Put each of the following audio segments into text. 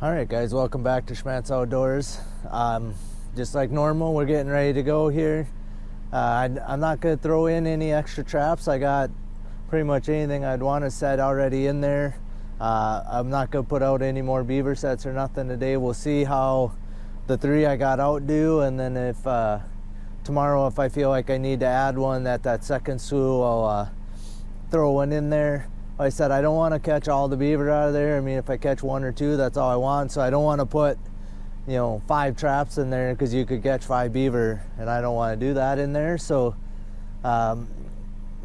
Alright guys, welcome back to Schmattz Outdoors. Just like normal, we're getting ready to go here. I'm not going to throw in any extra traps. I got pretty much anything I'd want to set already in there. I'm not going to put out any more beaver sets or nothing today. We'll see how the 3 I got out do, and then if tomorrow if I feel like I need to add one at that second slew, I'll throw one in there. Like I said, I don't want to catch all the beaver out of there. I mean, if I catch 1 or 2, that's all I want. So I don't want to put, 5 traps in there because you could catch 5 beaver, and I don't want to do that in there. So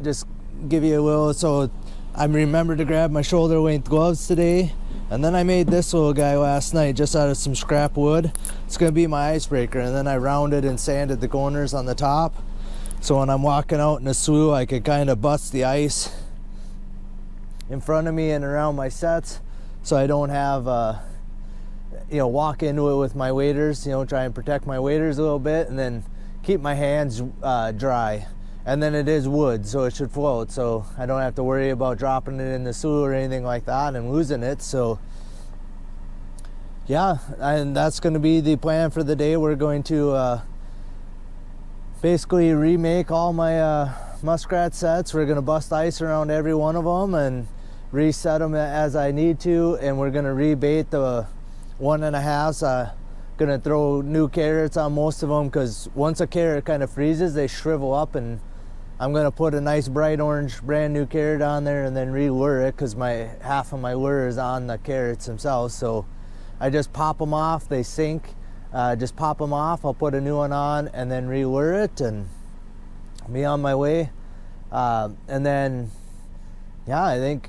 just give you a little. So I remembered to grab my shoulder length gloves today, and then I made this little guy last night just out of some scrap wood. It's going to be my icebreaker, and then I rounded and sanded the corners on the top. So when I'm walking out in a slough, I could kind of bust the ice in front of me and around my sets, so I don't have walk into it with my waders, try and protect my waders a little bit, and then keep my hands dry. And then it is wood, so it should float, so I don't have to worry about dropping it in the slough or anything like that and losing it. So yeah, and that's going to be the plan for the day. We're going to basically remake all my muskrat sets. We're going to bust ice around every one of them and reset them as I need to, and we're going to rebait the 1.5s. Going to throw new carrots on most of them, because once a carrot kind of freezes, they shrivel up, and I'm going to put a nice bright orange brand new carrot on there and then re-lure it, because half of my lure is on the carrots themselves. So I just pop them off, they sink, just pop them off, I'll put a new one on and then re-lure it and be on my way. And then yeah, I think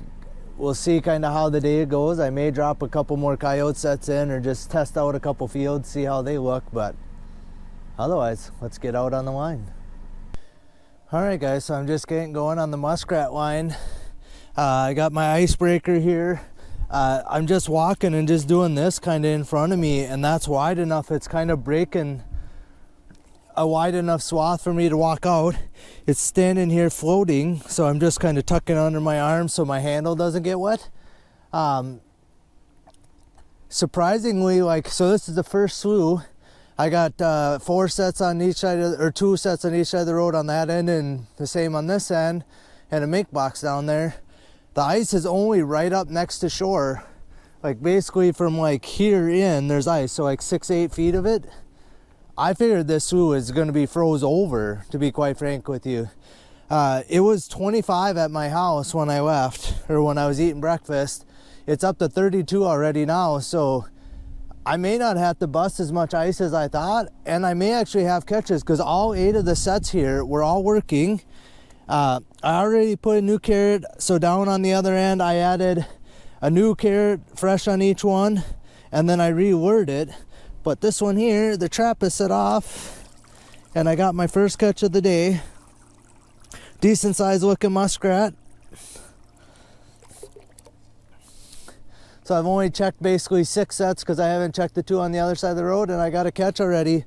we'll see kind of how the day goes. I may drop a couple more coyote sets in, or just test out a couple fields, see how they look, but otherwise, let's get out on the line. Alright guys, so I'm just getting going on the muskrat line. I got my icebreaker here. I'm just walking and just doing this kind of in front of me, and that's wide enough. It's kind of breaking a wide enough swath for me to walk out. It's standing here floating, so I'm just kind of tucking under my arm so my handle doesn't get wet. Surprisingly, so this is the first slough. I got 4 sets on each side or 2 sets on each side of the road on that end, and the same on this end, and a mink box down there. The ice is only right up next to shore, basically from here in, there's ice, so 6-8 feet of it. I figured this slough is going to be froze over, to be quite frank with you. It was 25 at my house when I left, or when I was eating breakfast. It's up to 32 already now, so I may not have to bust as much ice as I thought, and I may actually have catches, because all 8 of the sets here were all working. I already put a new carrot, so down on the other end I added a new carrot fresh on each one, and then I re-lured it. But this one here, the trap is set off, and I got my first catch of the day. Decent sized looking muskrat. So I've only checked basically 6 sets, because I haven't checked the 2 on the other side of the road, and I got a catch already.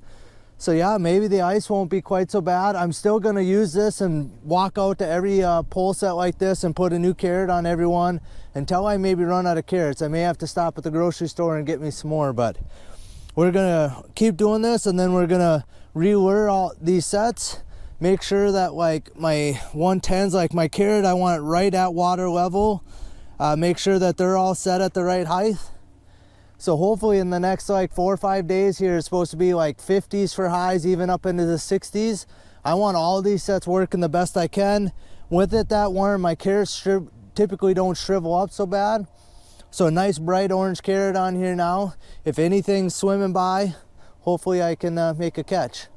So yeah, maybe the ice won't be quite so bad. I'm still going to use this and walk out to every pole set like this and put a new carrot on every one until I maybe run out of carrots. I may have to stop at the grocery store and get me some more, but we're gonna keep doing this, and then we're gonna re-lure all these sets. Make sure that my 110s, my carrot, I want it right at water level. Make sure that they're all set at the right height. So hopefully in the next 4 or 5 days here, it's supposed to be 50s for highs, even up into the 60s. I want all these sets working the best I can. With it that warm, my carrots typically don't shrivel up so bad. So a nice bright orange carrot on here now. If anything's swimming by, hopefully I can make a catch.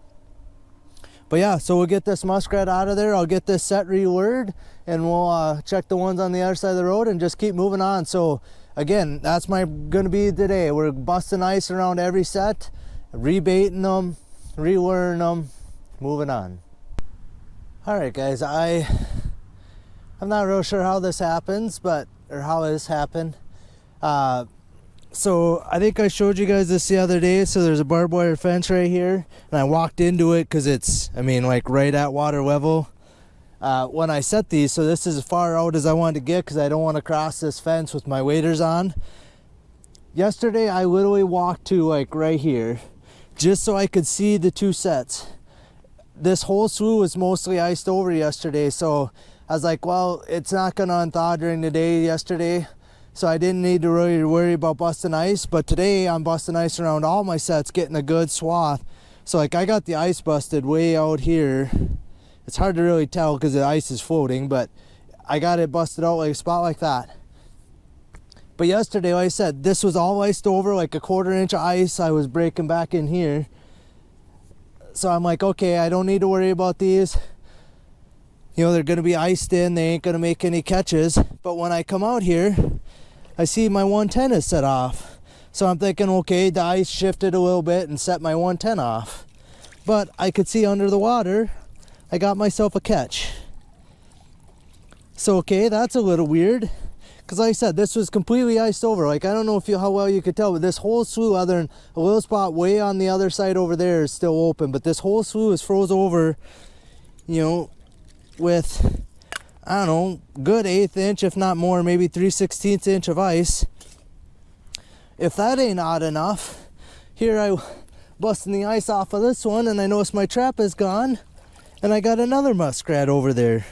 But yeah, so we'll get this muskrat out of there. I'll get this set re-lured, and we'll check the ones on the other side of the road and just keep moving on. So again, that's gonna be today. We're busting ice around every set, rebaiting them, re-luring them, moving on. All right guys, I'm not real sure how this happens, or how this happened. So I think I showed you guys this the other day. So there's a barbed wire fence right here, and I walked into it because it's, I mean, like right at water level. When I set these, so this is as far out as I wanted to get because I don't want to cross this fence with my waders on. Yesterday I literally walked to like right here just so I could see the two sets. This whole slough was mostly iced over yesterday, so I was like, well, it's not gonna unthaw during the day yesterday, so I didn't need to really worry about busting ice. But today I'm busting ice around all my sets, getting a good swath. So like I got the ice busted way out here. It's hard to really tell because the ice is floating, but I got it busted out like a spot like that. But yesterday, like I said, this was all iced over, like a 1/4 inch of ice. I was breaking back in here. So I'm like, okay, I don't need to worry about these. You know, they're gonna be iced in, they ain't gonna make any catches. But when I come out here, I see my 110 is set off. So I'm thinking, okay, the ice shifted a little bit and set my 110 off. But I could see under the water, I got myself a catch. So, okay, that's a little weird. Because like I said, this was completely iced over. Like, I don't know how well you could tell, but this whole slough, other than a little spot way on the other side over there, is still open. But this whole slough is froze over, you know, with, I don't know, good 1/8 inch, if not more, maybe 3/16 inch of ice. If that ain't odd enough, here I busting the ice off of this one, and I notice my trap is gone, and I got another muskrat over there.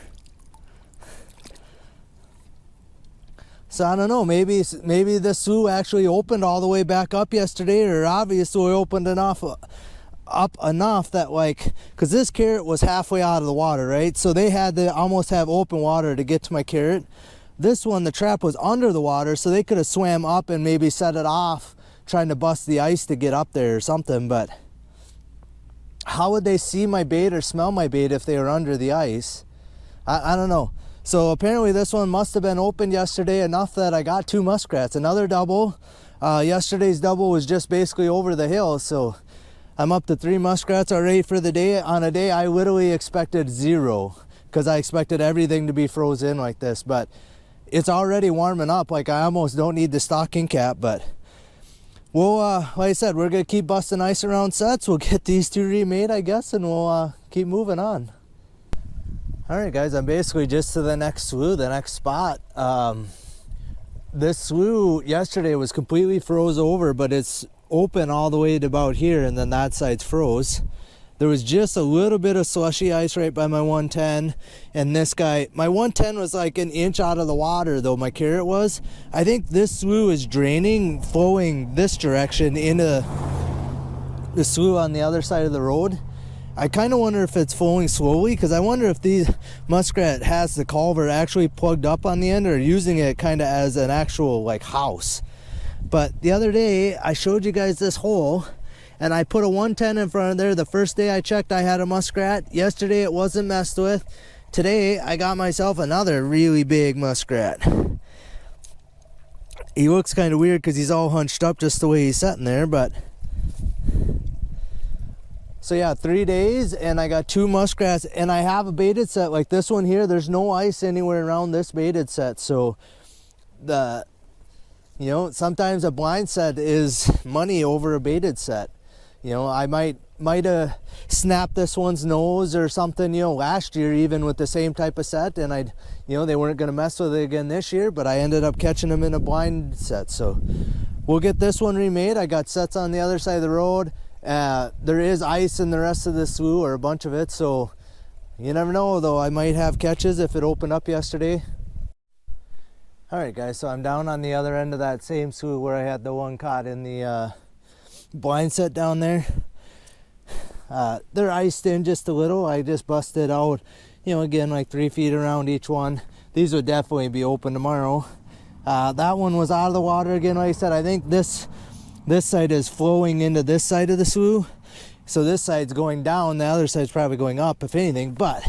So I don't know, maybe the slough actually opened all the way back up yesterday, or obviously opened up enough that, like, because this carrot was halfway out of the water, right? So they had to almost have open water to get to my carrot. This one, the trap was under the water, so they could have swam up and maybe set it off trying to bust the ice to get up there or something. But how would they see my bait or smell my bait if they were under the ice? I don't know. So apparently this one must have been opened yesterday enough that I got 2 muskrats. Another double. Yesterday's double was just basically over the hill, so I'm up to 3 muskrats already for the day. On a day I literally expected 0 because I expected everything to be frozen like this. But it's already warming up. Like, I almost don't need the stocking cap. But we'll, like I said, we're gonna keep busting ice around sets. We'll get these 2 remade, I guess, and we'll keep moving on. Alright guys, I'm basically just to the next slough, the next spot. This slough yesterday was completely froze over, but it's open all the way to about here, and then that side's froze. There was just a little bit of slushy ice right by my 110, and this guy, my 110 was like 1 inch out of the water though, my carrot was. I think this slough is draining, flowing this direction into the slough on the other side of the road. I kind of wonder if it's flowing slowly, because I wonder if these muskrat has the culvert actually plugged up on the end, or using it kind of as an actual like house. But the other day I showed you guys this hole, and I put a 110 in front of there. The first day I checked, I had a muskrat. Yesterday it wasn't messed with. Today I got myself another really big muskrat. He looks kind of weird because he's all hunched up just the way he's sitting there, but so yeah, 3 days, and I got 2 muskrats, and I have a baited set like this one here. There's no ice anywhere around this baited set, so you know, sometimes a blind set is money over a baited set. You know, I might have snapped this one's nose or something, you know, last year even with the same type of set, and you know, they weren't gonna mess with it again this year, but I ended up catching them in a blind set. So we'll get this one remade. I got sets on the other side of the road. There is ice in the rest of the slough, or a bunch of it, so you never know though. I might have catches if it opened up yesterday. Alright guys, so I'm down on the other end of that same slough where I had the one caught in the blind set down there. They're iced in just a little. I just busted out, you know, again like 3 feet around each one. These would definitely be open tomorrow. That one was out of the water again. Like I said, I think this side is flowing into this side of the slough, so this side's going down, the other side's probably going up if anything. But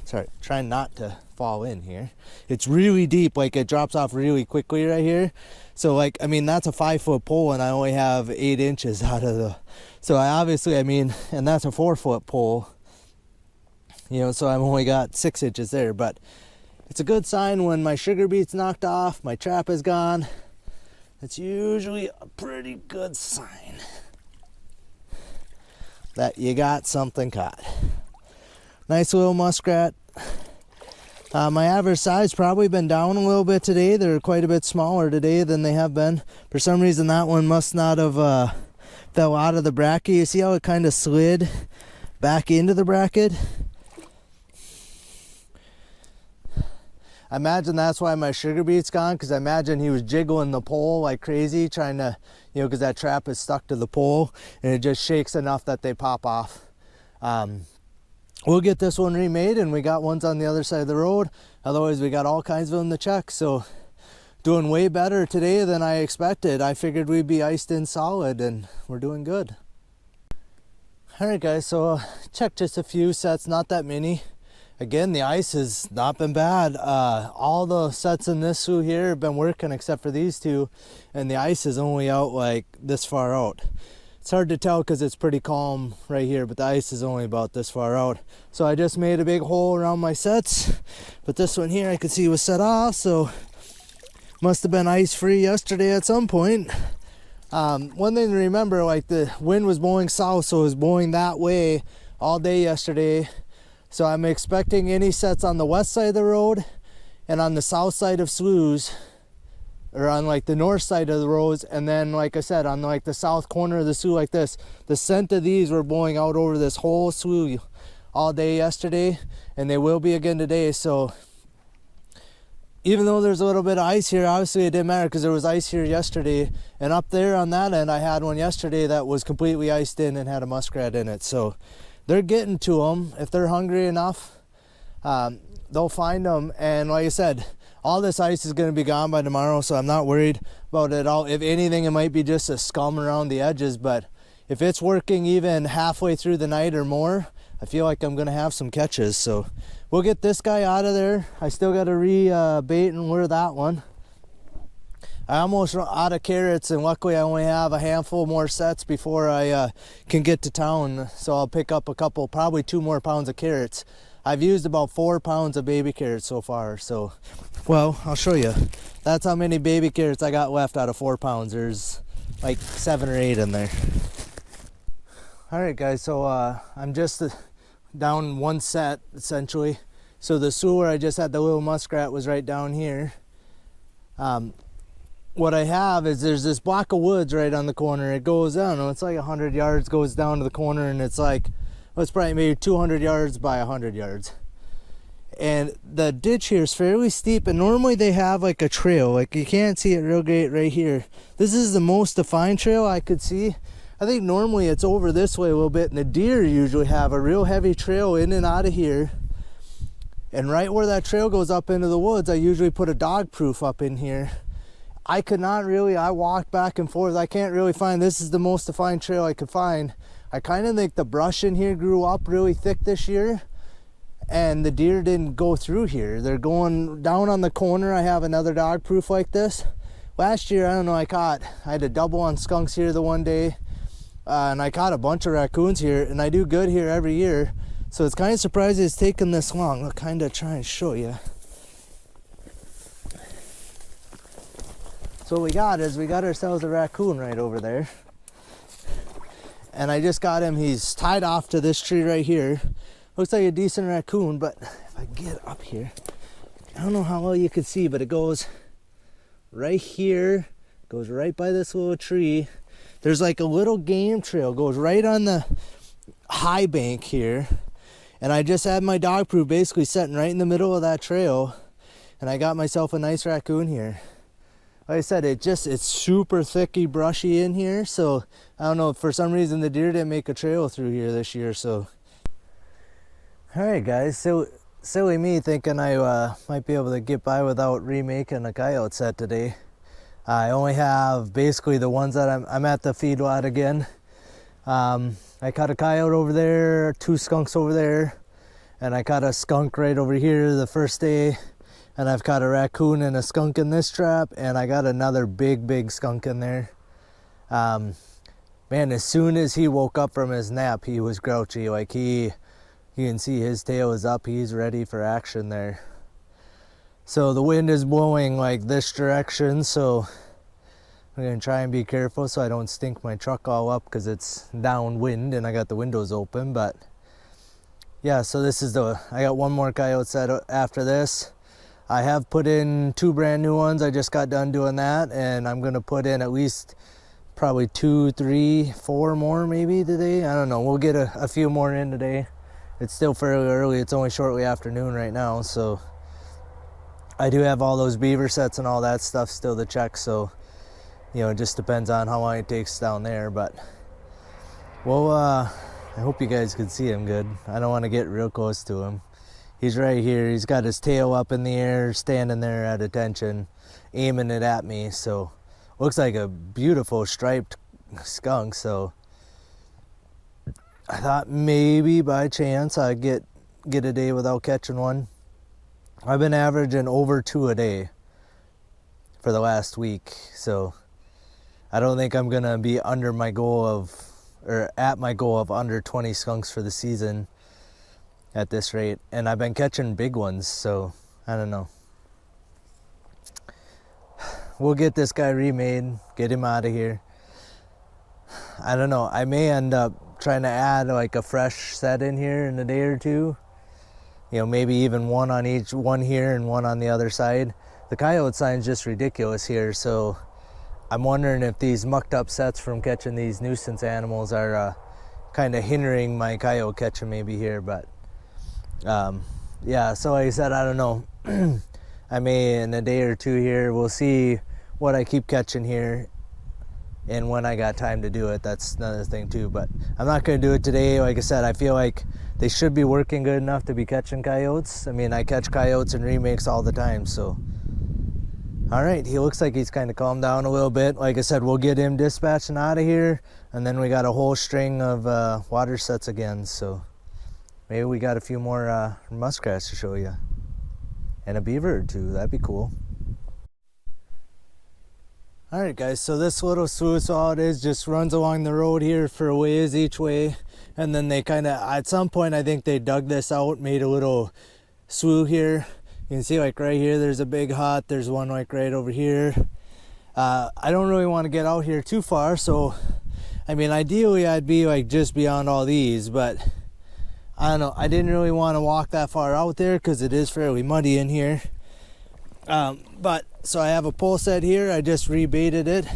sorry, trying not to fall in here. It's really deep, like it drops off really quickly right here. So like, I mean, that's a 5-foot pole, and I only have 8 inches out of the, so I obviously, I mean, and that's a 4-foot pole, you know, so I've only got 6 inches there. But It's a good sign when my sugar beet's knocked off, my trap is gone. It's usually a pretty good sign that you got something caught. Nice little muskrat. My average size probably been down a little bit today. They're quite a bit smaller today than they have been. For some reason that one must not have fell out of the bracket. You see how it kind of slid back into the bracket? I imagine that's why my sugar beet's gone, because I imagine he was jiggling the pole like crazy, trying to, you know, because that trap is stuck to the pole and it just shakes enough that they pop off. We'll get this one remade, and we got ones on the other side of the road. Otherwise, we got all kinds of them to check. So doing way better today than I expected. I figured we'd be iced in solid, and we're doing good. All right, guys, so checked just a few sets, not that many. Again, the ice has not been bad. All the sets in this slough here have been working except for these two, and the ice is only out like this far out. It's hard to tell because it's pretty calm right here, but the ice is only about this far out. So I just made a big hole around my sets, but this one here I could see was set off, so must have been ice free yesterday at some point. One thing to remember, like the wind was blowing south, so it was blowing that way all day yesterday. So I'm expecting any sets on the west side of the road and on the south side of sloughs, or on like the north side of the roads, and then like I said, on like the south corner of the slough like this. The scent of these were blowing out over this whole slough all day yesterday, and they will be again today. So even though there's a little bit of ice here, obviously it didn't matter because there was ice here yesterday, and up there on that end I had one yesterday that was completely iced in and had a muskrat in it. So they're getting to them. If they're hungry enough, they'll find them. And like I said, all this ice is going to be gone by tomorrow, so I'm not worried about it all. If anything, it might be just a scum around the edges, but if it's working even halfway through the night or more, I feel like I'm going to have some catches. So we'll get this guy out of there. I still got to re-bait and lure that one. I almost run out of carrots, and luckily I only have a handful more sets before I can get to town. So I'll pick up a couple, probably 2 more pounds of carrots. I've used about 4 pounds of baby carrots so far. So, well, I'll show you. That's how many baby carrots I got left out of 4 pounds. There's like 7 or 8 in there. All right, guys, so I'm just down one set, essentially. So the slough where I just had the little muskrat was right down here. What I have is there's this block of woods right on the corner. It goes, I don't know, it's like 100 yards, goes down to the corner, and it's like, well, it's probably maybe 200 yards by 100 yards. And the ditch here is fairly steep, and normally they have like a trail. Like you can't see it real great right here. This is the most defined trail I could see. I think normally it's over this way a little bit, and the deer usually have a real heavy trail in and out of here. And right where that trail goes up into the woods, I usually put a dog proof up in here. I could not really, I walked back and forth. I can't really find, this is the most defined trail I could find. I kind of think the brush in here grew up really thick this year, and the deer didn't go through here. They're going down on the corner. I have another dog proof like this. Last year, I don't know, I had a double on skunks here the one day, and I caught a bunch of raccoons here, and I do good here every year. So it's kind of surprising it's taken this long. I'll kind of try and show you. So what we got is we got ourselves a raccoon right over there. And I just got him, he's tied off to this tree right here. Looks like a decent raccoon, but if I get up here, I don't know how well you can see, but it goes right here, goes right by this little tree. There's like a little game trail, goes right on the high bank here. And I just had my dog proof basically sitting right in the middle of that trail. And I got myself a nice raccoon here. Like I said, it's super thicky, brushy in here. So I don't know, for some reason the deer didn't make a trail through here this year. So, all right, guys. So silly me thinking I might be able to get by without remaking a coyote set today. I only have basically the ones that I'm at the feedlot again. I caught a coyote over there, 2 skunks over there, and I caught a skunk right over here the first day. And I've caught a raccoon and a skunk in this trap, and I got another big skunk in there. Man, as soon as he woke up from his nap, he was grouchy. Like you can see his tail is up. He's ready for action there. So the wind is blowing like this direction, so I'm gonna try and be careful so I don't stink my truck all up because it's downwind and I got the windows open. But yeah, so this is I got one more coyote set after this. I have put in 2 brand new ones. I just got done doing that, and I'm gonna put in at least probably 2, 3, 4 more maybe today. I don't know, we'll get a few more in today. It's still fairly early, it's only shortly afternoon right now, so I do have all those beaver sets and all that stuff still to check, so you know, it just depends on how long it takes down there. But well, I hope you guys can see him good. I don't want to get real close to him. He's right here. He's got his tail up in the air, standing there at attention, aiming it at me. So looks like a beautiful striped skunk. So I thought maybe by chance I'd get a day without catching one. I've been averaging over 2 a day for the last week, so I don't think I'm gonna be under my goal of, or at my goal of under 20 skunks for the season at this rate. And I've been catching big ones, so I don't know. We'll get this guy remade, get him out of here. I don't know, I may end up trying to add like a fresh set in here in a day or two. You know, maybe even one on each, one here and one on the other side. The coyote sign's just ridiculous here, so I'm wondering if these mucked up sets from catching these nuisance animals are kind of hindering my coyote catching maybe here. But yeah, so like I said, I don't know. I may in a day or two here, we'll see what I keep catching here and when I got time to do it. That's another thing too, but I'm not going to do it today. Like I said, I feel like they should be working good enough to be catching coyotes. I mean, I catch coyotes and remakes all the time, so. All right, he looks like he's kind of calmed down a little bit. Like I said, we'll get him dispatched and out of here, and then we got a whole string of water sets again, so maybe we got a few more muskrats to show you. And a beaver or 2, that'd be cool. All right, guys, so this little sluice, all it is, just runs along the road here for a ways each way, and then they kind of, at some point, I think they dug this out, made a little slough here. You can see like right here, there's a big hut. There's one like right over here. I don't really want to get out here too far, so I mean, ideally I'd be like just beyond all these, but I don't know. I didn't really want to walk that far out there because it is fairly muddy in here. But so I have a pole set here. I just rebaited it,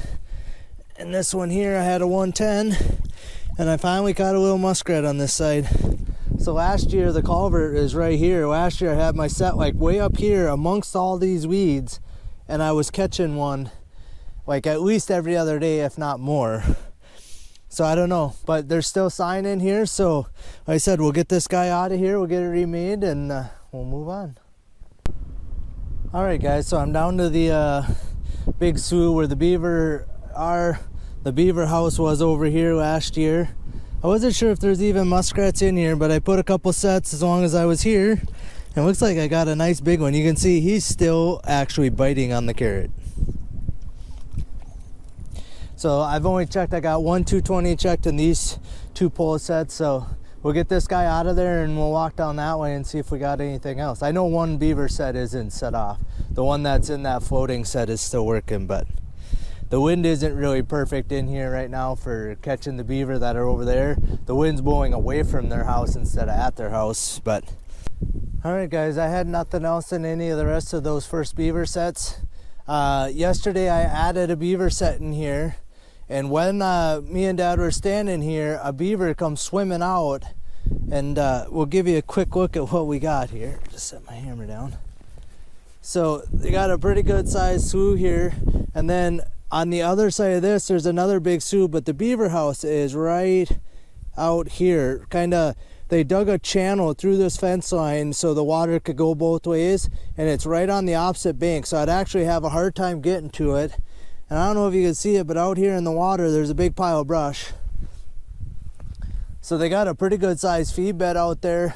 and this one here I had a 110, and I finally caught a little muskrat on this side. So last year, the culvert is right here. Last year I had my set like way up here amongst all these weeds, and I was catching one like at least every other day, if not more. So I don't know, but there's still sign in here. So like I said, we'll get this guy out of here. We'll get it remade, and we'll move on. All right, guys, so I'm down to the big slough where the beaver are. The beaver house was over here last year. I wasn't sure if there's even muskrats in here, but I put a couple sets as long as I was here. And it looks like I got a nice big one. You can see he's still actually biting on the carrot. So I've only checked, I got 1 220 checked in these 2 pole sets. So we'll get this guy out of there and we'll walk down that way and see if we got anything else. I know one beaver set isn't set off. The one that's in that floating set is still working, but the wind isn't really perfect in here right now for catching the beaver that are over there. The wind's blowing away from their house instead of at their house. But all right, guys, I had nothing else in any of the rest of those first beaver sets. Yesterday I added a beaver set in here, and when me and Dad were standing here, a beaver comes swimming out, and we'll give you a quick look at what we got here. Just set my hammer down. So they got a pretty good sized slough here, and then on the other side of this, there's another big slough, but the beaver house is right out here. They dug a channel through this fence line so the water could go both ways, and it's right on the opposite bank, so I'd actually have a hard time getting to it. And I don't know if you can see it, but out here in the water, there's a big pile of brush. So they got a pretty good sized feed bed out there,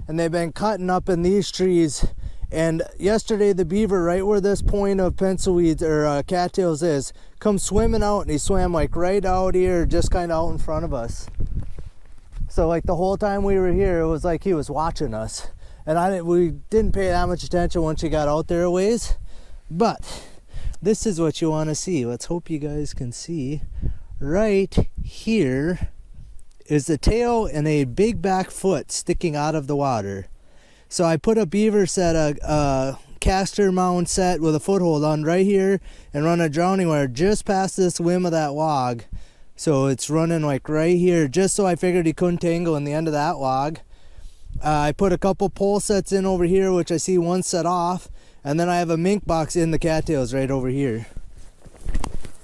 and they've been cutting up in these trees. And yesterday the beaver, right where this point of pencilweeds or cattails is, come swimming out, and he swam like right out here, just kind of out in front of us. So like the whole time we were here, it was like he was watching us. And we didn't pay that much attention once you got out there a ways. But this is what you want to see. Let's hope you guys can see. Right here is the tail and a big back foot sticking out of the water. So I put a beaver set, a caster mound set with a foothold on right here, and run a drowning wire just past this limb of that log. So it's running like right here, just so I figured he couldn't tangle in the end of that log. I put a couple pole sets in over here, which I see one set off, and then I have a mink box in the cattails right over here.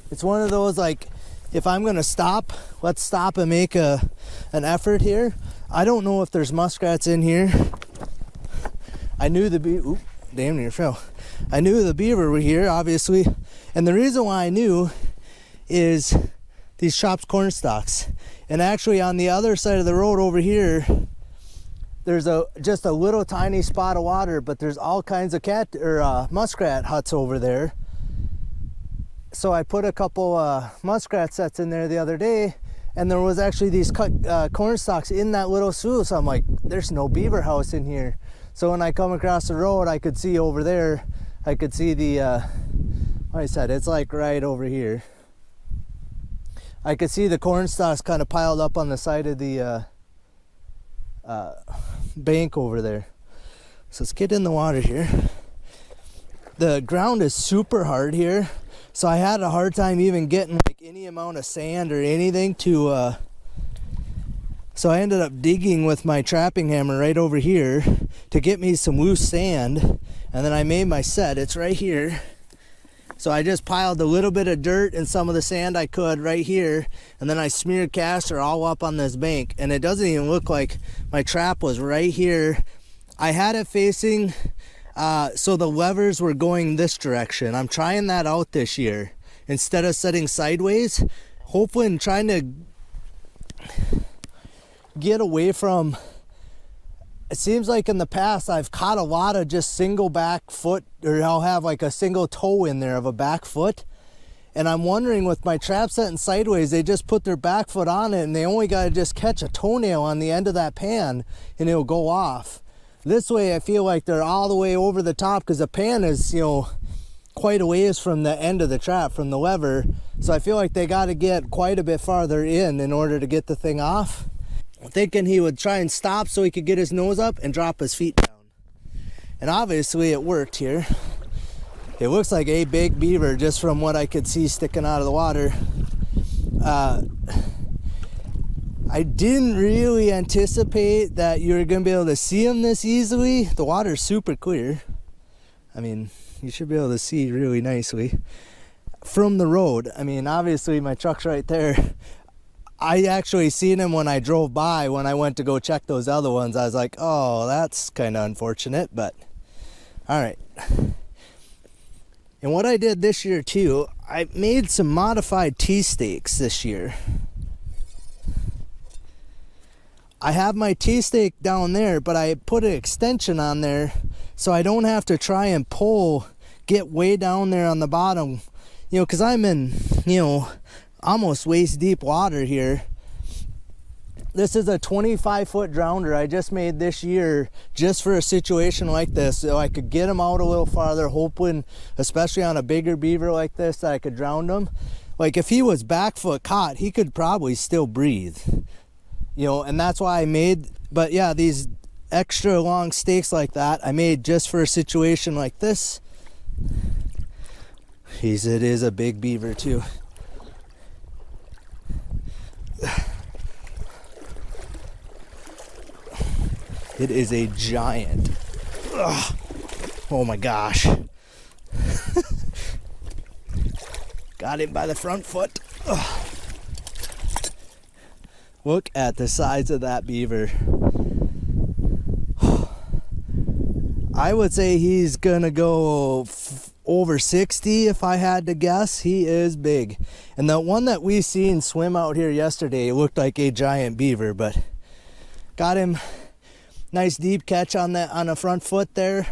It's one of those, like, if I'm gonna stop, let's stop and make an effort here. I don't know if there's muskrats in here. I knew the beaver, damn near fell. I knew the beaver were here, obviously. And the reason why I knew is these chopped corn stalks. And actually on the other side of the road over here, there's just a little tiny spot of water, but there's all kinds of muskrat huts over there. So I put a couple muskrat sets in there the other day, and there was actually these cut corn stalks in that little slough. So I'm like, there's no beaver house in here. So when I come across the road, I could see over there, I could see the, like I said, it's like right over here. I could see the corn stalks kind of piled up on the side of the bank over there. So let's get in the water here. The ground is super hard here, so I had a hard time even getting like any amount of sand or anything to so I ended up digging with my trapping hammer right over here to get me some loose sand, and then I made my set. It's right here. So I just piled a little bit of dirt and some of the sand I could right here, and then I smeared caster all up on this bank, and it doesn't even look like my trap was right here. I had it facing so the levers were going this direction. I'm trying that out this year instead of setting sideways, hopefully, and trying to get away from, it seems like in the past I've caught a lot of just single back foot, or I'll have like a single toe in there of a back foot. And I'm wondering, with my trap setting sideways, they just put their back foot on it and they only got to just catch a toenail on the end of that pan and it'll go off. This way I feel like they're all the way over the top, because the pan is, you know, quite a ways from the end of the trap, from the lever. So I feel like they got to get quite a bit farther in order to get the thing off. Thinking he would try and stop so he could get his nose up and drop his feet down. And obviously it worked here. It looks like a big beaver just from what I could see sticking out of the water. I didn't really anticipate that you were going to be able to see him this easily. The water's super clear. I mean, you should be able to see really nicely from the road. I mean, obviously my truck's right there. I actually seen him when I drove by, when I went to go check those other ones. I was like, oh, that's kind of unfortunate, but all right. And what I did this year too, I made some modified T-stakes this year. I have my T-stake down there, but I put an extension on there so I don't have to try and get way down there on the bottom, you know, because I'm in, you know, almost waist deep water here. This is a 25-foot drowner I just made this year just for a situation like this, so I could get him out a little farther, hoping, especially on a bigger beaver like this, that I could drown him. Like if he was back foot caught, he could probably still breathe, you know, and that's why I made, but yeah, these extra long stakes like that I made just for a situation like this. Jeez, it is a big beaver too. It is a giant. Ugh. Oh my gosh. Got him by the front foot. Ugh. Look at the size of that beaver. I would say he's gonna go over 60 if I had to guess. He is big. And the one that we seen swim out here yesterday looked like a giant beaver, but got him. Nice deep catch on the front foot there.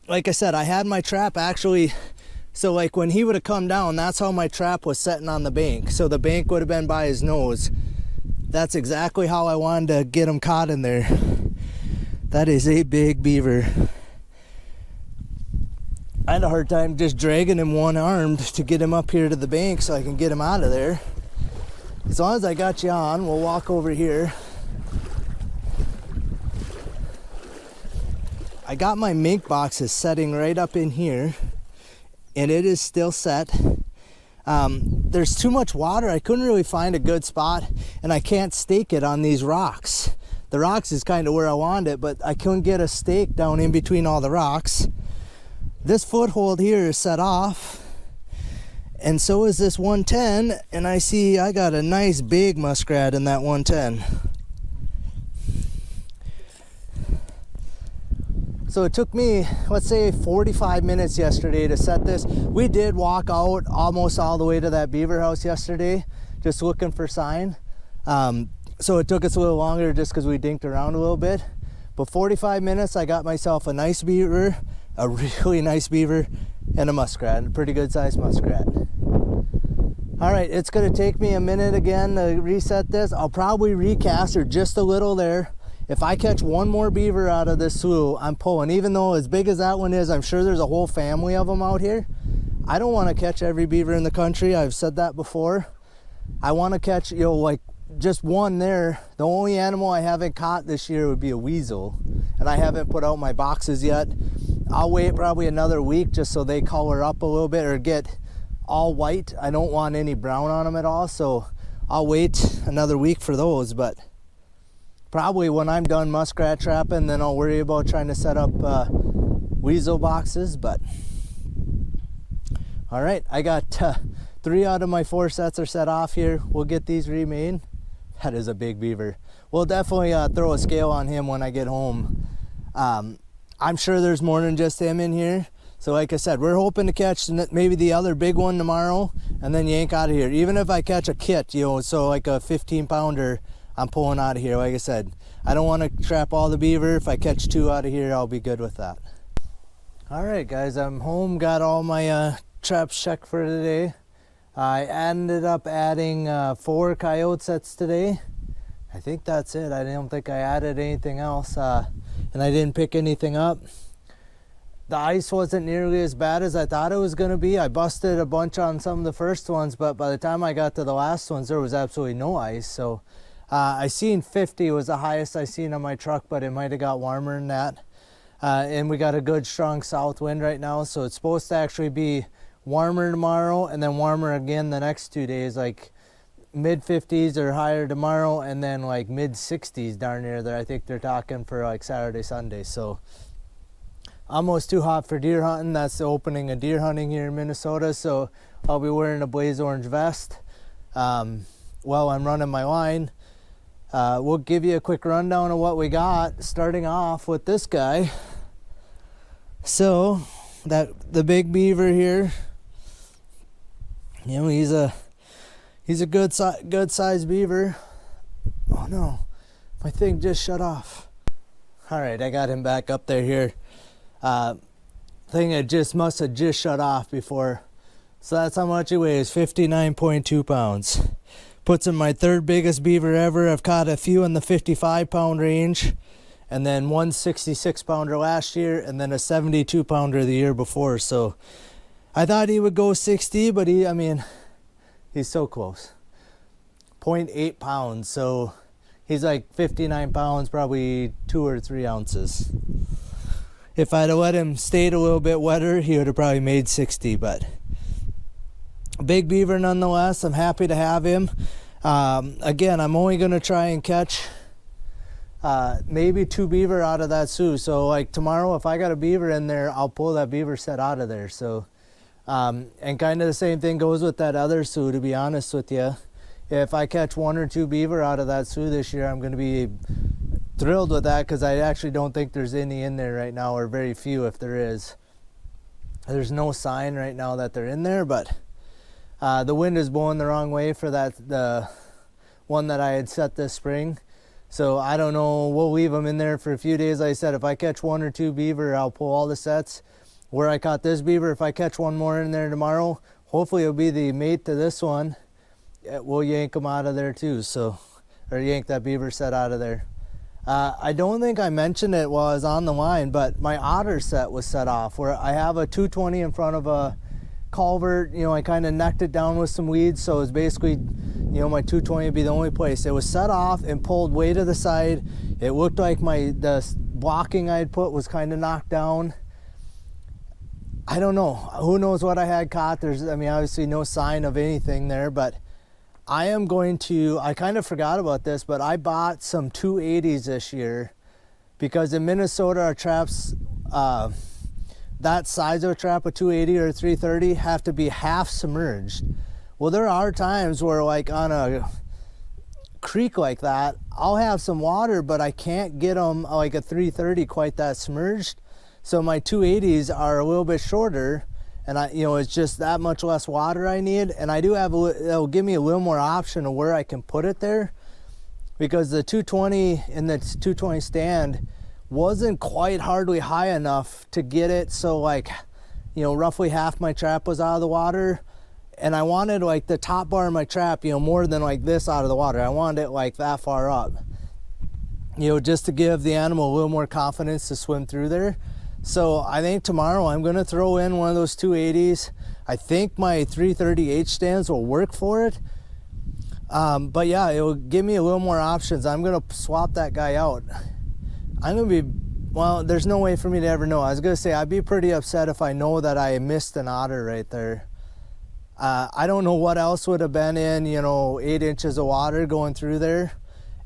Like I said, I had my trap actually, so like when he would have come down, that's how my trap was setting on the bank. So the bank would have been by his nose. That's exactly how I wanted to get him caught in there. That is a big beaver. I had a hard time just dragging him one-armed to get him up here to the bank so I can get him out of there. As long as I got you on, we'll walk over here. I got my mink boxes setting right up in here, and it is still set. There's too much water. I couldn't really find a good spot, and I can't stake it on these rocks. The rocks is kind of where I want it, but I couldn't get a stake down in between all the rocks. This foothold here is set off, and so is this 110, and I see I got a nice big muskrat in that 110. So it took me, let's say 45 minutes yesterday to set this. We did walk out almost all the way to that beaver house yesterday, just looking for sign. So it took us a little longer just because we dinked around a little bit. But 45 minutes, I got myself a nice beaver, a really nice beaver, and a muskrat, a pretty good sized muskrat. All right, it's gonna take me a minute again to reset this. I'll probably recast her just a little there. If I catch one more beaver out of this slough, I'm pulling. Even though as big as that one is, I'm sure there's a whole family of them out here. I don't want to catch every beaver in the country. I've said that before. I want to catch, like just one there. The only animal I haven't caught this year would be a weasel, and I haven't put out my boxes yet. I'll wait probably another week just so they color up a little bit or get all white. I don't want any brown on them at all, so I'll wait another week for those. But probably when I'm done muskrat trapping, then I'll worry about trying to set up weasel boxes. But all right, I got 3 out of my 4 sets are set off here. We'll get these remade. That is a big beaver. We'll definitely throw a scale on him when I get home. I'm sure there's more than just him in here. So like I said, we're hoping to catch maybe the other big one tomorrow and then yank out of here. Even if I catch a kit, so like a 15-pounder, I'm pulling out of here. Like I said, I don't want to trap all the beaver. If I catch 2 out of here, I'll be good with that. All right, guys, I'm home. Got all my traps checked for today. I ended up adding 4 coyote sets today. I think that's it. I don't think I added anything else, and I didn't pick anything up. The ice wasn't nearly as bad as I thought it was going to be. I busted a bunch on some of the first ones, but by the time I got to the last ones, there was absolutely no ice. So I seen 50 was the highest I seen on my truck, but it might have got warmer than that. And we got a good strong south wind right now, so it's supposed to actually be warmer tomorrow and then warmer again the next 2 days, like mid 50s or higher tomorrow, and then like mid 60s darn near there. I think they're talking for like Saturday, Sunday. So almost too hot for deer hunting. That's the opening of deer hunting here in Minnesota, so I'll be wearing a blaze orange vest while I'm running my line. We'll give you a quick rundown of what we got, starting off with this guy. So the big beaver here, he's a good sized beaver. Oh no, my thing just shut off. All right, I got him back up there here. Thing it must have just shut off before. So that's how much he weighs, 59.2 pounds. Puts him my 3rd biggest beaver ever. I've caught a few in the 55-pound range, and then one 66-pounder last year, and then a 72-pounder the year before. So I thought he would go 60, but he's so close. 0.8 pounds, so he's like 59 pounds, probably 2 or 3 ounces. If I'd have let him stay a little bit wetter, he would have probably made 60, but big beaver nonetheless. I'm happy to have him. Again, I'm only going to try and catch maybe 2 beaver out of that sioux. So like tomorrow, if I got a beaver in there, I'll pull that beaver set out of there. So, and kind of the same thing goes with that other sioux, to be honest with you. If I catch 1 or 2 beaver out of that sioux this year, I'm going to be thrilled with that, because I actually don't think there's any in there right now, or very few if there is. There's no sign right now that they're in there, but the wind is blowing the wrong way for the one that I had set this spring. So I don't know, we'll leave them in there for a few days. Like I said, if I catch 1 or 2 beaver, I'll pull all the sets. Where I caught this beaver, if I catch 1 more in there tomorrow, hopefully it'll be the mate to this one. We'll yank them out of there too, or yank that beaver set out of there. I don't think I mentioned it while I was on the line, but my otter set was set off where I have a 220 in front of a culvert. You know, I kind of necked it down with some weeds, so it was basically, you know, my 220 would be the only place. It was set off and pulled way to the side. It looked like the blocking I had put was kind of knocked down. I don't know. Who knows what I had caught? There's, I mean, obviously no sign of anything there, but I am going to, I kind of forgot about this, but I bought some 280s this year because in Minnesota, our traps, that size of a trap, a 280 or a 330, have to be half submerged. Well, there are times where, like on a creek like that, I'll have some water, but I can't get them like a 330 quite that submerged. So my 280s are a little bit shorter, and it's just that much less water I need. And I do have, it'll give me a little more option of where I can put it there, because the 220 in the 220 stand wasn't quite hardly high enough to get it. So like, roughly half my trap was out of the water, and I wanted like the top bar of my trap, more than like this out of the water. I wanted it like that far up, just to give the animal a little more confidence to swim through there. So I think tomorrow I'm going to throw in one of those 280s. I think my 330H stands will work for it. But yeah, it will give me a little more options. I'm going to swap that guy out. I'm going to be, well, there's no way for me to ever know. I was going to say I'd be pretty upset if I know that I missed an otter right there. I don't know what else would have been in, 8 inches of water going through there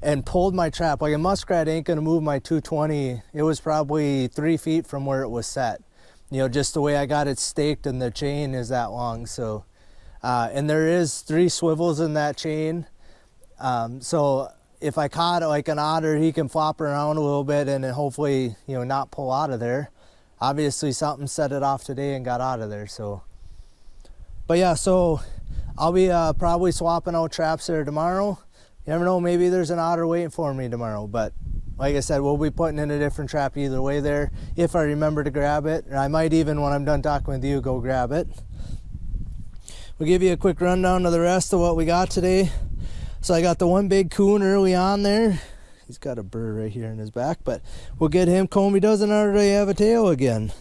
and pulled my trap. Like a muskrat ain't gonna move my 220. It was probably 3 feet from where it was set. Just the way I got it staked, and the chain is that long. So, and there is 3 swivels in that chain. So if I caught like an otter, he can flop around a little bit and then hopefully, not pull out of there. Obviously something set it off today and got out of there. So, but yeah, so I'll be probably swapping out traps there tomorrow. You never know, maybe there's an otter waiting for me tomorrow, but like I said, we'll be putting in a different trap either way there, if I remember to grab it. Or I might even, when I'm done talking with you, go grab it. We'll give you a quick rundown of the rest of what we got today. So I got the one big coon early on there. He's got a burr right here in his back, but we'll get him combed. He doesn't already have a tail again.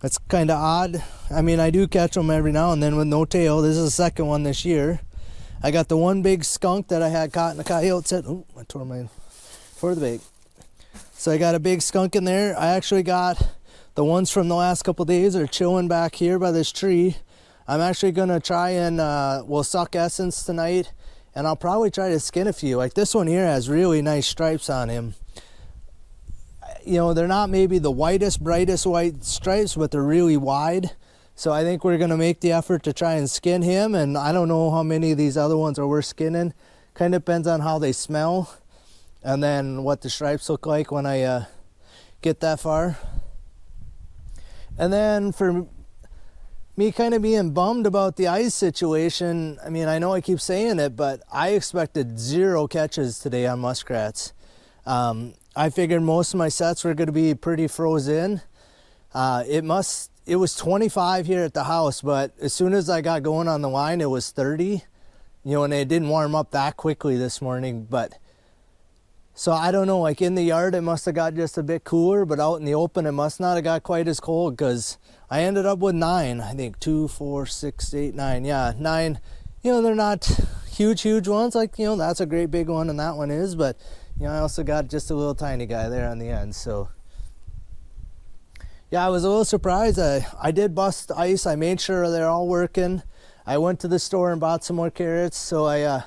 That's kind of odd. I mean, I do catch them every now and then with no tail. This is the second one this year. I got the one big skunk that I had caught in the coyote set. Oh, I tore mine for the bait. So I got a big skunk in there. I actually got the ones from the last couple days are chilling back here by this tree. I'm actually gonna try and we'll suck essence tonight, and I'll probably try to skin a few. Like this one here has really nice stripes on him. They're not maybe the whitest, brightest white stripes, but they're really wide. So I think we're gonna make the effort to try and skin him, and I don't know how many of these other ones are worth skinning. Kind of depends on how they smell and then what the stripes look like when I get that far. And then for me kind of being bummed about the ice situation, I mean, I know I keep saying it, but I expected 0 catches today on muskrats. I figured most of my sets were gonna be pretty frozen. It was 25 here at the house, but as soon as I got going on the line, it was 30, and it didn't warm up that quickly this morning. But so I don't know, like in the yard, it must have got just a bit cooler, but out in the open, it must not have got quite as cold, because I ended up with 9, I think 2, 4, 6, 8, 9. Yeah, 9. They're not huge ones. Like, that's a great big one, and that one is, but I also got just a little tiny guy there on the end. So yeah, I was a little surprised. I did bust ice. I made sure they're all working. I went to the store and bought some more carrots. So I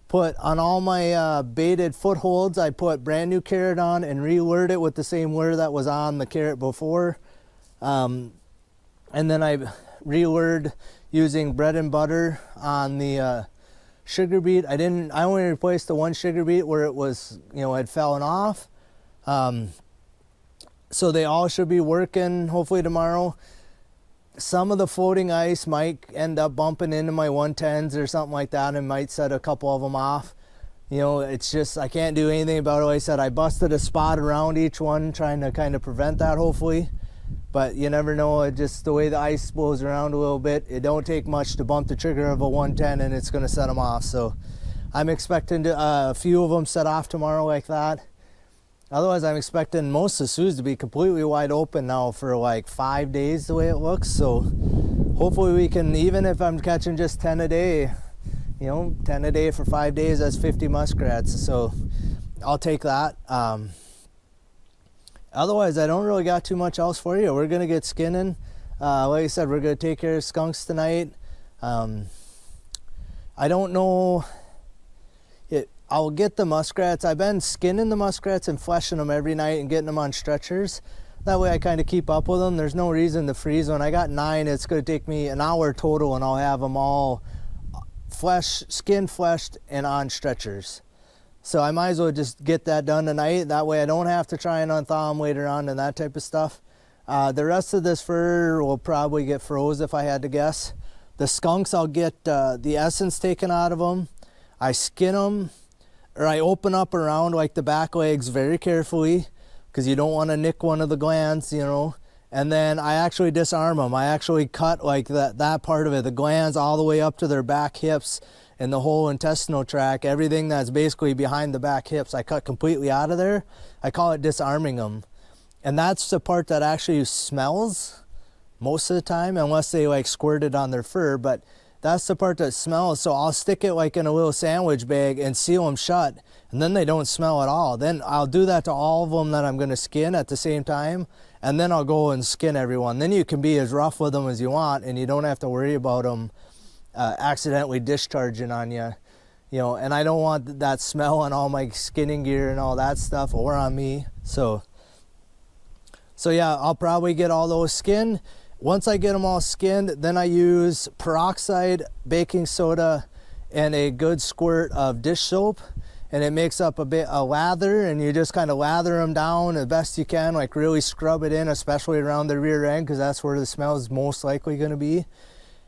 put on all my baited footholds, I put brand new carrot on and re-lured it with the same lure that was on the carrot before. And then I re-lured using bread and butter on the sugar beet. I only replaced the one sugar beet where it was, had fallen off. So they all should be working hopefully tomorrow. Some of the floating ice might end up bumping into my 110s or something like that, and might set a couple of them off. It's just, I can't do anything about it. Like I said, I busted a spot around each one trying to kind of prevent that hopefully. But you never know, it just the way the ice blows around a little bit, it don't take much to bump the trigger of a 110 and it's gonna set them off. So I'm expecting a few of them set off tomorrow like that. Otherwise, I'm expecting most of the Saus to be completely wide open now for like 5 days the way it looks. So hopefully we can, even if I'm catching just 10 a day, you know, 10 a day for 5 days, that's 50 muskrats. So I'll take that. Otherwise, I don't really got too much else for you. We're going to get skinning. Like I said, we're going to take care of skunks tonight. I don't know. I'll get the muskrats. I've been skinning the muskrats and fleshing them every night and getting them on stretchers. That way I kind of keep up with them. There's no reason to freeze. When I got 9, it's going to take me an hour total, and I'll have them all skin fleshed and on stretchers. So I might as well just get that done tonight. That way I don't have to try and unthaw them later on and that type of stuff. The rest of this fur will probably get froze if I had to guess. The skunks, I'll get the essence taken out of them. I skin them, or I open up around like the back legs very carefully, because you don't want to nick one of the glands, you know. And then I actually disarm them. I actually cut like that part of it, the glands all the way up to their back hips and the whole intestinal tract, everything that's basically behind the back hips, I cut completely out of there. I call it disarming them. And that's the part that actually smells most of the time, unless they like squirt it on their fur, but that's the part that smells. So I'll stick it like in a little sandwich bag and seal them shut, and then they don't smell at all. Then I'll do that to all of them that I'm going to skin at the same time, and then I'll go and skin everyone. Then you can be as rough with them as you want, and you don't have to worry about them accidentally discharging on you, you know. And I don't want that smell on all my skinning gear and all that stuff, or on me. So yeah, I'll probably get all those skinned. Once I get them all skinned, then I use peroxide, baking soda, and a good squirt of dish soap, and it makes up a bit of lather, and you just kind of lather them down the best you can, like really scrub it in, especially around the rear end, because that's where the smell is most likely going to be.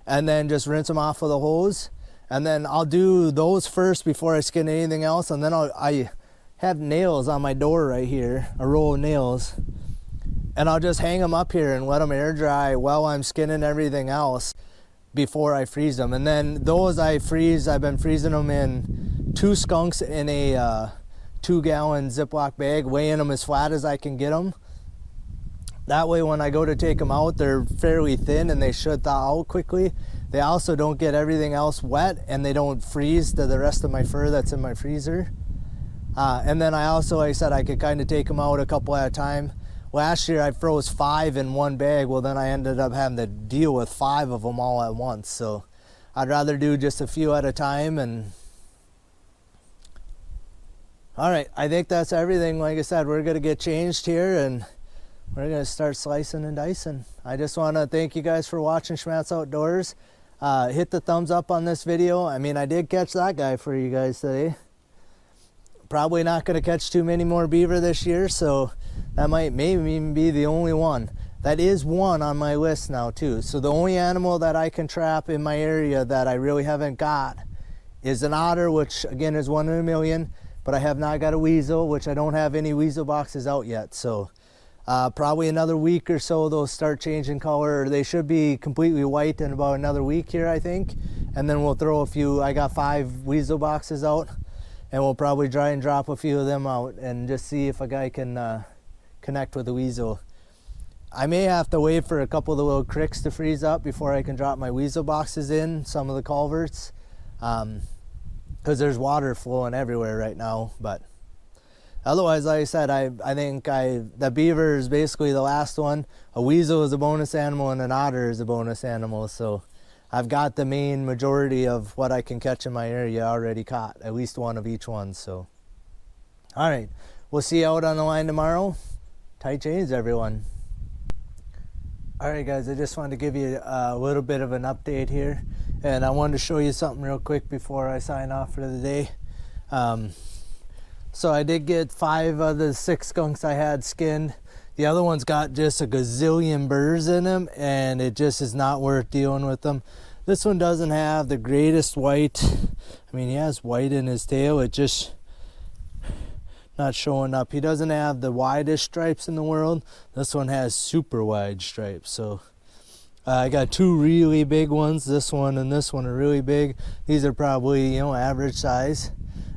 And then just rinse them off with a hose. And then I'll do those first before I skin anything else, and then I have nails on my door right here, a roll of nails. And I'll just hang them up here and let them air dry while I'm skinning everything else before I freeze them. And then those I freeze, I've been freezing them in 2 skunks in a 2-gallon Ziploc bag, weighing them as flat as I can get them. That way when I go to take them out, they're fairly thin and they should thaw out quickly. They also don't get everything else wet, and they don't freeze to the rest of my fur that's in my freezer. And then I also, like I said, I could kind of take them out a couple at a time. Last year I froze 5 in one bag. Well, then I ended up having to deal with 5 of them all at once. So I'd rather do just a few at a time. And all right, I think that's everything. Like I said, we're gonna get changed here and we're gonna start slicing and dicing. I just want to thank you guys for watching Schmattz Outdoors. Hit the thumbs up on this video. I mean, I did catch that guy for you guys today. Probably not going to catch too many more beaver this year, so that might maybe even be the only one. That is one on my list now too. So the only animal that I can trap in my area that I really haven't got is an otter, which again is 1 in a million, but I have not got a weasel, which I don't have any weasel boxes out yet. So probably another week or so they'll start changing color. They should be completely white in about another week here, I think. And then we'll throw a few. I got 5 weasel boxes out, and we'll probably try and drop a few of them out and just see if a guy can connect with a weasel. I may have to wait for a couple of the little creeks to freeze up before I can drop my weasel boxes in some of the culverts, because there's water flowing everywhere right now. But otherwise, like I said, I think the beaver is basically the last one. A weasel is a bonus animal, and an otter is a bonus animal. So I've got the main majority of what I can catch in my area already caught, at least one of each one. So, all right, we'll see you out on the line tomorrow. Tight chains, everyone. All right, guys, I just wanted to give you a little bit of an update here, and I wanted to show you something real quick before I sign off for the day. So I did get 5 of the 6 skunks I had skinned. The other one's got just a gazillion burrs in them, and it just is not worth dealing with them. This one doesn't have the greatest white. I mean, he has white in his tail. It just not showing up. He doesn't have the widest stripes in the world. This one has super wide stripes. So I got 2 really big ones. This one and this one are really big. These are probably, average size.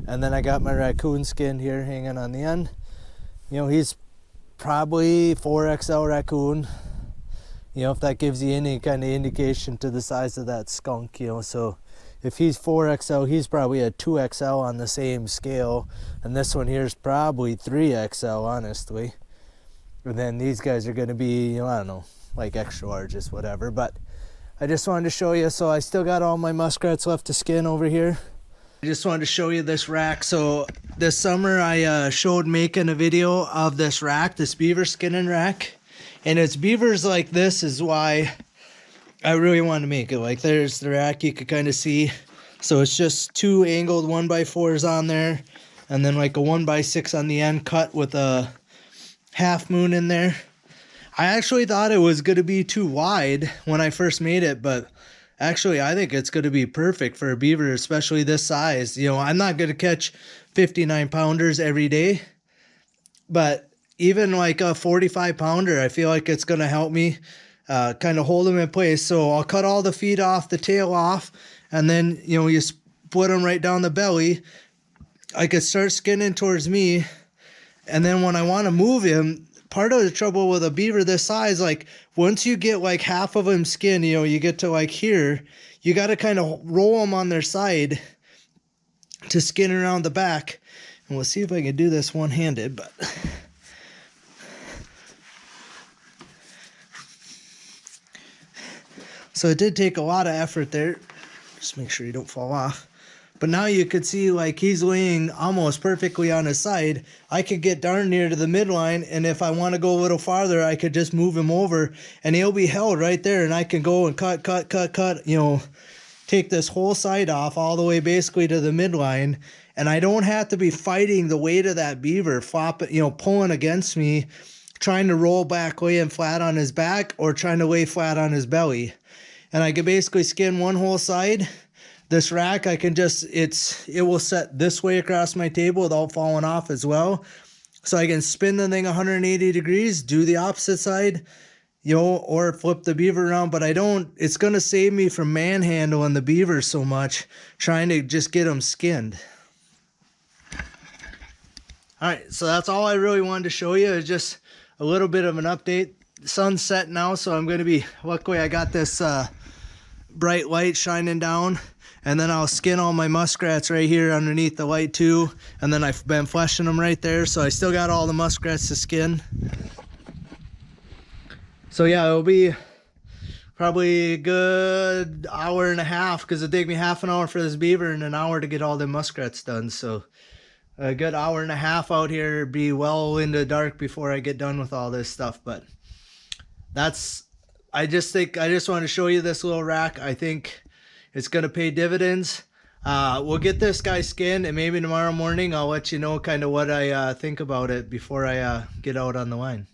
And then I got my raccoon skin here hanging on the end. You know, he's probably 4XL raccoon. You know, if that gives you any kind of indication to the size of that skunk, you know. So if he's 4XL, he's probably a 2XL on the same scale. And this one here is probably 3XL, honestly. And then these guys are going to be, you know, I don't know, like extra larges, whatever. But I just wanted to show you. So I still got all my muskrats left to skin over here. I just wanted to show you this rack. So this summer I showed making a video of this rack, this beaver skinning rack. And it's beavers like this is why I really want to make it. Like there's the rack you could kind of see. So it's just 2 angled 1x4s on there. And then like a 1x6 on the end cut with a half moon in there. I actually thought it was going to be too wide when I first made it. But actually I think it's going to be perfect for a beaver, especially this size. You know, I'm not going to catch 59 pounders every day. But even like a 45 pounder, I feel like it's going to help me kind of hold them in place. So I'll cut all the feet off, the tail off, and then, you know, you split them right down the belly. I could start skinning towards me. And then when I want to move him, part of the trouble with a beaver this size, like once you get like half of him skinned, you know, you get to like here, you got to kind of roll them on their side to skin around the back. And we'll see if I can do this one-handed, but... So it did take a lot of effort there. Just make sure you don't fall off. But now you could see like he's laying almost perfectly on his side. I could get darn near to the midline, and if I want to go a little farther, I could just move him over and he'll be held right there, and I can go and cut, you know, take this whole side off all the way basically to the midline. And I don't have to be fighting the weight of that beaver, flopping, you know, pulling against me, trying to roll back, laying flat on his back, or trying to lay flat on his belly. And I can basically skin one whole side. This rack, I can just, it will set this way across my table without falling off as well. So I can spin the thing 180 degrees, do the opposite side, you know, or flip the beaver around. But I don't, it's going to save me from manhandling the beaver so much, trying to just get them skinned. All right, so that's all I really wanted to show you, is just a little bit of an update. The sun's set now, so I'm going to be, luckily I got this bright light shining down, and then I'll skin all my muskrats right here underneath the light too, and then I've been fleshing them right there, so I still got all the muskrats to skin. So yeah, it'll be probably a good hour and a half, because it'll take me half an hour for this beaver and an hour to get all the muskrats done. So a good hour and a half out here, be well into dark before I get done with all this stuff. But that's, I just want to show you this little rack. I think it's going to pay dividends. We'll get this guy skinned, and maybe tomorrow morning I'll let you know kind of what I think about it before I get out on the line.